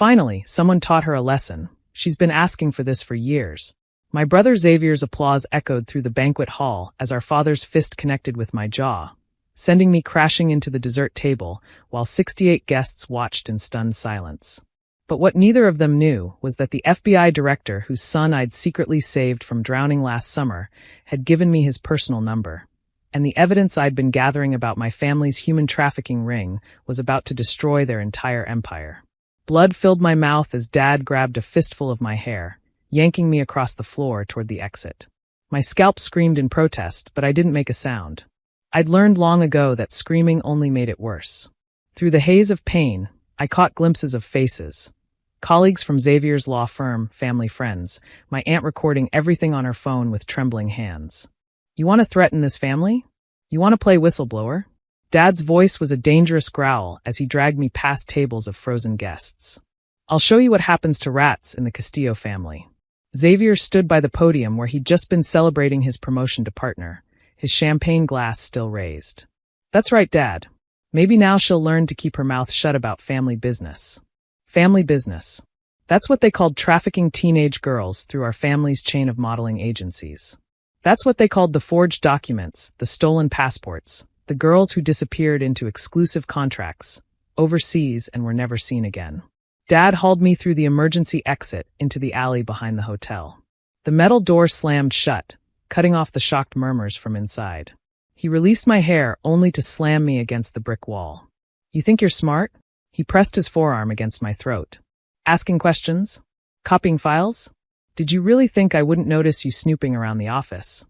Finally, someone taught her a lesson. She's been asking for this for years. My brother Xavier's applause echoed through the banquet hall as our father's fist connected with my jaw, sending me crashing into the dessert table while 68 guests watched in stunned silence. But what neither of them knew was that the FBI director whose son I'd secretly saved from drowning last summer had given me his personal number, and the evidence I'd been gathering about my family's human trafficking ring was about to destroy their entire empire. Blood filled my mouth as Dad grabbed a fistful of my hair, yanking me across the floor toward the exit. My scalp screamed in protest, but I didn't make a sound. I'd learned long ago that screaming only made it worse. Through the haze of pain, I caught glimpses of faces. Colleagues from Xavier's law firm, family friends, my aunt recording everything on her phone with trembling hands. You want to threaten this family? You want to play whistleblower? Dad's voice was a dangerous growl as he dragged me past tables of frozen guests. I'll show you what happens to rats in the Castillo family. Xavier stood by the podium where he'd just been celebrating his promotion to partner, his champagne glass still raised. That's right, Dad. Maybe now she'll learn to keep her mouth shut about family business. Family business. That's what they called trafficking teenage girls through our family's chain of modeling agencies. That's what they called the forged documents, the stolen passports, the girls who disappeared into exclusive contracts, overseas and were never seen again. Dad hauled me through the emergency exit into the alley behind the hotel. The metal door slammed shut, cutting off the shocked murmurs from inside. He released my hair only to slam me against the brick wall. You think you're smart? He pressed his forearm against my throat. Asking questions? Copying files? Did you really think I wouldn't notice you snooping around the office?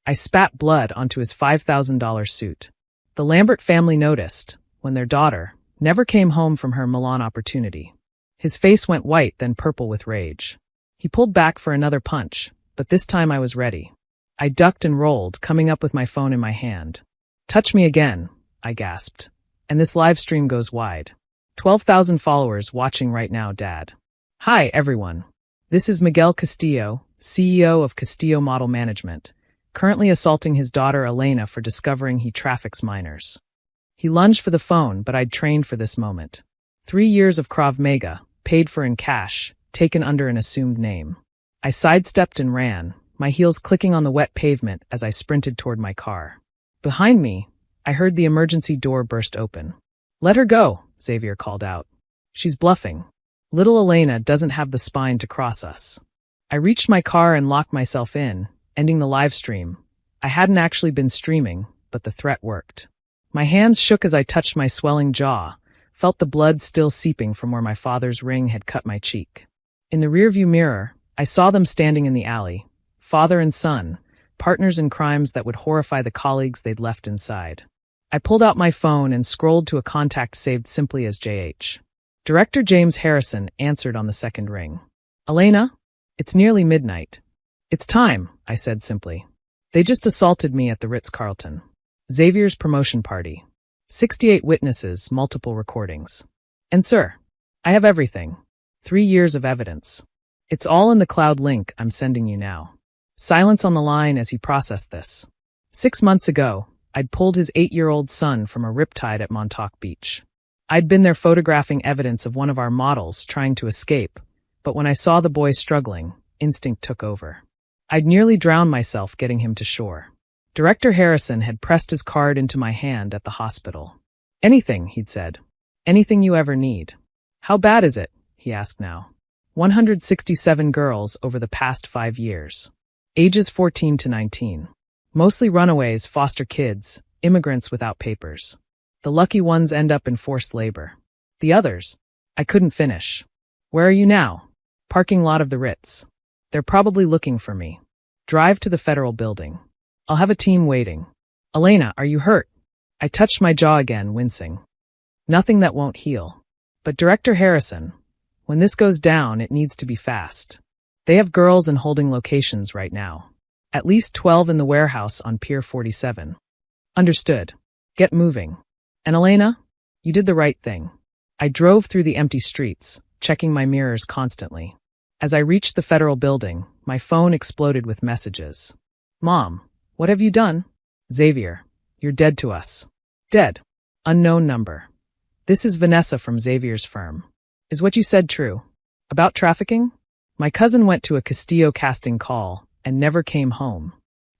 I spat blood onto his $5,000 suit. The Lambert family noticed, when their daughter never came home from her Milan opportunity. His face went white, then purple with rage. He pulled back for another punch, but this time I was ready. I ducked and rolled, coming up with my phone in my hand. Touch me again, I gasped. And this live stream goes wide. 12,000 followers watching right now, Dad. Hi, everyone. This is Miguel Castillo, CEO of Castillo Model Management, currently assaulting his daughter Elena for discovering he traffics minors. He lunged for the phone, but I'd trained for this moment. 3 years of Krav Maga, paid for in cash, taken under an assumed name. I sidestepped and ran, my heels clicking on the wet pavement as I sprinted toward my car. Behind me, I heard the emergency door burst open. Let her go, Xavier called out. She's bluffing. Little Elena doesn't have the spine to cross us. I reached my car and locked myself in, ending the live stream. I hadn't actually been streaming, but the threat worked. My hands shook as I touched my swelling jaw, felt the blood still seeping from where my father's ring had cut my cheek. In the rearview mirror, I saw them standing in the alley, father and son, partners in crimes that would horrify the colleagues they'd left inside. I pulled out my phone and scrolled to a contact saved simply as JH. Director James Harrison answered on the second ring. Elena? It's nearly midnight. It's time, I said simply. They just assaulted me at the Ritz-Carlton. Xavier's promotion party. 68 witnesses, multiple recordings. And sir, I have everything. 3 years of evidence. It's all in the cloud link I'm sending you now. Silence on the line as he processed this. 6 months ago, I'd pulled his 8-year-old son from a riptide at Montauk Beach. I'd been there photographing evidence of one of our models trying to escape, but when I saw the boy struggling, instinct took over. I'd nearly drowned myself getting him to shore. Director Harrison had pressed his card into my hand at the hospital. Anything, he'd said. Anything you ever need. How bad is it? He asked now. 167 girls over the past 5 years. Ages 14 to 19. Mostly runaways, foster kids, immigrants without papers. The lucky ones end up in forced labor. The others? I couldn't finish. Where are you now? Parking lot of the Ritz. They're probably looking for me. Drive to the federal building. I'll have a team waiting. Elena, are you hurt? I touched my jaw again, wincing. Nothing that won't heal. But Director Harrison, when this goes down, it needs to be fast. They have girls in holding locations right now. At least 12 in the warehouse on Pier 47. Understood. Get moving. And Elena, you did the right thing. I drove through the empty streets, checking my mirrors constantly. As I reached the federal building, my phone exploded with messages. Mom, what have you done? Xavier, you're dead to us. Dead. Unknown number. This is Vanessa from Xavier's firm. Is what you said true? About trafficking? My cousin went to a Castillo casting call and never came home.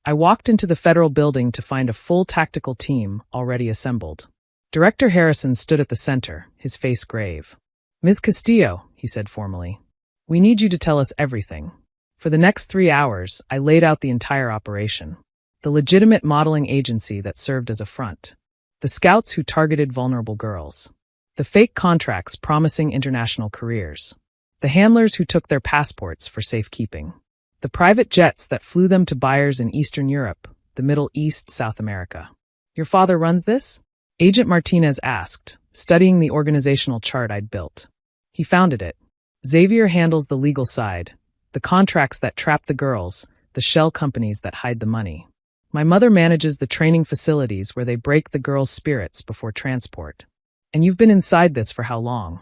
I walked into the federal building to find a full tactical team already assembled. Director Harrison stood at the center, his face grave. Ms. Castillo, he said formally, we need you to tell us everything. For the next 3 hours, I laid out the entire operation. The legitimate modeling agency that served as a front. The scouts who targeted vulnerable girls. The fake contracts promising international careers. The handlers who took their passports for safekeeping. The private jets that flew them to buyers in Eastern Europe, the Middle East, South America. Your father runs this? Agent Martinez asked, studying the organizational chart I'd built. He founded it. Xavier handles the legal side, the contracts that trap the girls, the shell companies that hide the money. My mother manages the training facilities where they break the girls' spirits before transport. And you've been inside this for how long?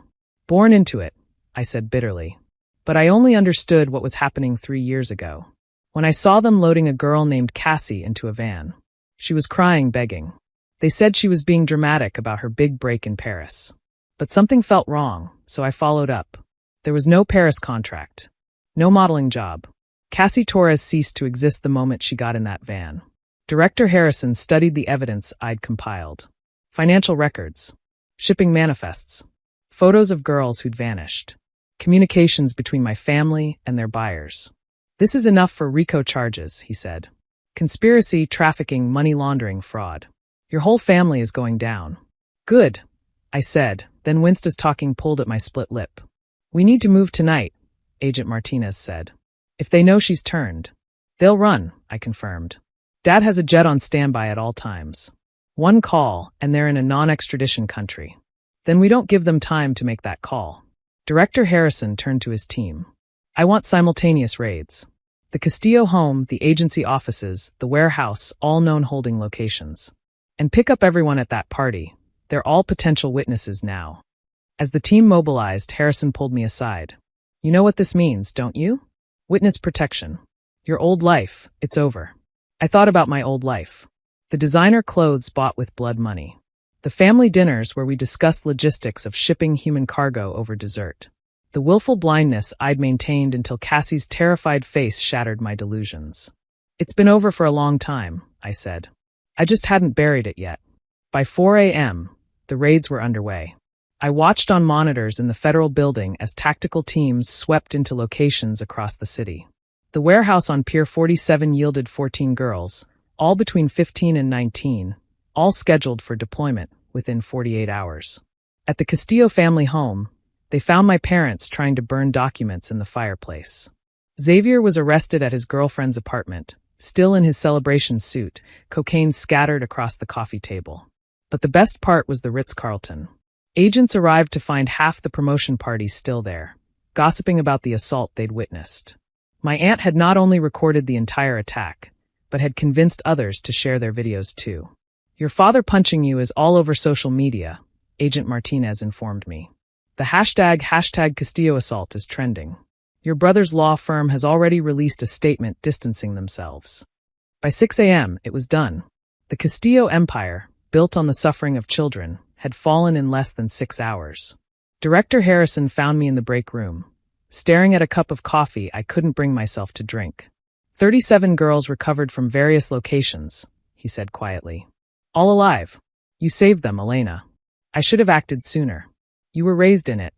Born into it, I said bitterly. But I only understood what was happening 3 years ago. When I saw them loading a girl named Cassie into a van. She was crying, begging. They said she was being dramatic about her big break in Paris. But something felt wrong, so I followed up. There was no Paris contract. No modeling job. Cassie Torres ceased to exist the moment she got in that van. Director Harrison studied the evidence I'd compiled. Financial records. Shipping manifests. Photos of girls who'd vanished. Communications between my family and their buyers. This is enough for RICO charges, he said. Conspiracy, trafficking, money laundering, fraud. Your whole family is going down. Good, I said, then winced as talking pulled at my split lip. We need to move tonight, Agent Martinez said. If they know she's turned. They'll run, I confirmed. Dad has a jet on standby at all times. One call, and they're in a non-extradition country. Then we don't give them time to make that call. Director Harrison turned to his team. I want simultaneous raids. The Castillo home, the agency offices, the warehouse, all known holding locations. And pick up everyone at that party. They're all potential witnesses now. As the team mobilized, Harrison pulled me aside. You know what this means, don't you? Witness protection. Your old life, it's over. I thought about my old life. The designer clothes bought with blood money. The family dinners where we discussed logistics of shipping human cargo over dessert. The willful blindness I'd maintained until Cassie's terrified face shattered my delusions. It's been over for a long time, I said. I just hadn't buried it yet. By 4 a.m., the raids were underway. I watched on monitors in the federal building as tactical teams swept into locations across the city. The warehouse on Pier 47 yielded 14 girls, all between 15 and 19, all scheduled for deployment within 48 hours. At the Castillo family home, they found my parents trying to burn documents in the fireplace. Xavier was arrested at his girlfriend's apartment, still in his celebration suit, cocaine scattered across the coffee table. But the best part was the Ritz-Carlton. Agents arrived to find half the promotion party still there, gossiping about the assault they'd witnessed. My aunt had not only recorded the entire attack, but had convinced others to share their videos too. Your father punching you is all over social media, Agent Martinez informed me. The hashtag Castillo assault is trending. Your brother's law firm has already released a statement distancing themselves. By 6 a.m., it was done. The Castillo empire, built on the suffering of children, had fallen in less than 6 hours. Director Harrison found me in the break room, staring at a cup of coffee I couldn't bring myself to drink. 37 girls recovered from various locations, he said quietly. All alive. You saved them, Elena. I should have acted sooner. You were raised in it,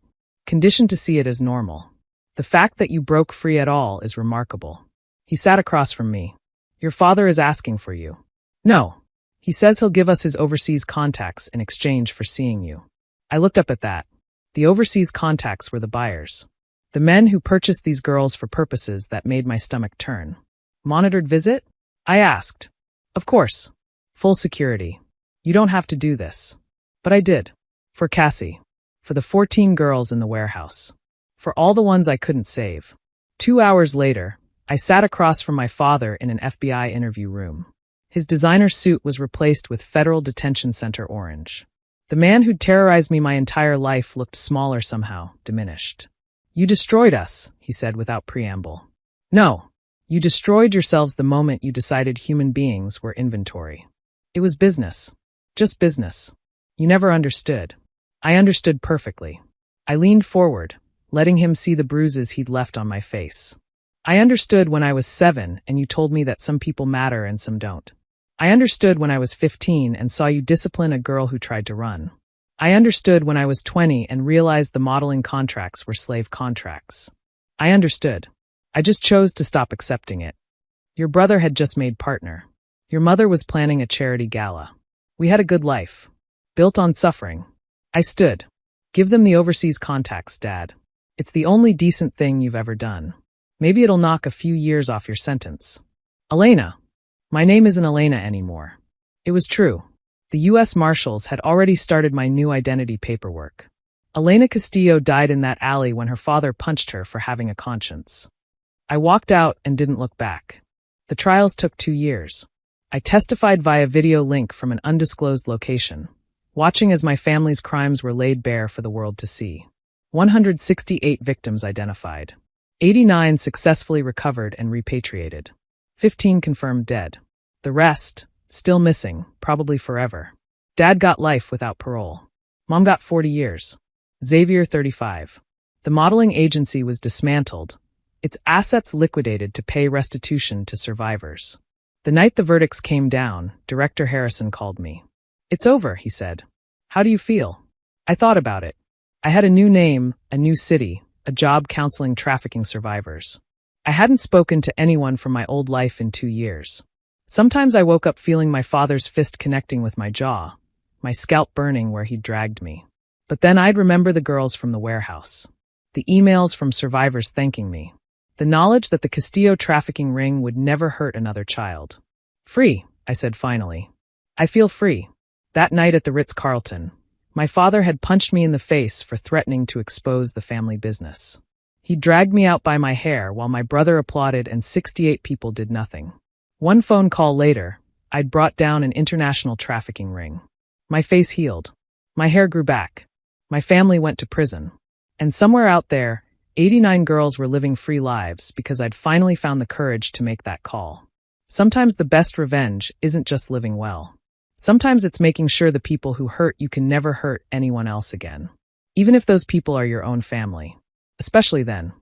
conditioned to see it as normal. The fact that you broke free at all is remarkable. He sat across from me. Your father is asking for you. No. He says he'll give us his overseas contacts in exchange for seeing you. I looked up at that. The overseas contacts were the buyers. The men who purchased these girls for purposes that made my stomach turn. Monitored visit? I asked. Of course. Full security. You don't have to do this. But I did. For Cassie. For the 14 girls in the warehouse. For all the ones I couldn't save. 2 hours later, I sat across from my father in an FBI interview room. His designer suit was replaced with Federal Detention Center orange. The man who'd terrorized me my entire life looked smaller somehow, diminished. You destroyed us, he said without preamble. No, you destroyed yourselves the moment you decided human beings were inventory. It was business. Just business. You never understood. I understood perfectly. I leaned forward, letting him see the bruises he'd left on my face. I understood when I was 7 and you told me that some people matter and some don't. I understood when I was 15 and saw you discipline a girl who tried to run. I understood when I was 20 and realized the modeling contracts were slave contracts. I understood. I just chose to stop accepting it. Your brother had just made partner. Your mother was planning a charity gala. We had a good life. Built on suffering. I stood. Give them the overseas contacts, Dad. It's the only decent thing you've ever done. Maybe it'll knock a few years off your sentence. Elena. My name isn't Elena anymore. It was true. The U.S. Marshals had already started my new identity paperwork. Elena Castillo died in that alley when her father punched her for having a conscience. I walked out and didn't look back. The trials took 2 years. I testified via video link from an undisclosed location, watching as my family's crimes were laid bare for the world to see. 168 victims identified. 89 successfully recovered and repatriated. 15 confirmed dead. The rest, still missing, probably forever. Dad got life without parole. Mom got 40 years. Xavier 35. The modeling agency was dismantled, its assets liquidated to pay restitution to survivors. The night the verdicts came down, Director Harrison called me. It's over, he said. How do you feel? I thought about it. I had a new name, a new city, a job counseling trafficking survivors. I hadn't spoken to anyone from my old life in 2 years. Sometimes I woke up feeling my father's fist connecting with my jaw, my scalp burning where he dragged me. But then I'd remember the girls from the warehouse, the emails from survivors thanking me, the knowledge that the Castillo trafficking ring would never hurt another child. Free, I said finally. I feel free. That night at the Ritz-Carlton, my father had punched me in the face for threatening to expose the family business. He dragged me out by my hair while my brother applauded and 68 people did nothing. One phone call later, I'd brought down an international trafficking ring. My face healed. My hair grew back. My family went to prison. And somewhere out there, 89 girls were living free lives because I'd finally found the courage to make that call. Sometimes the best revenge isn't just living well. Sometimes it's making sure the people who hurt you can never hurt anyone else again. Even if those people are your own family. Especially then.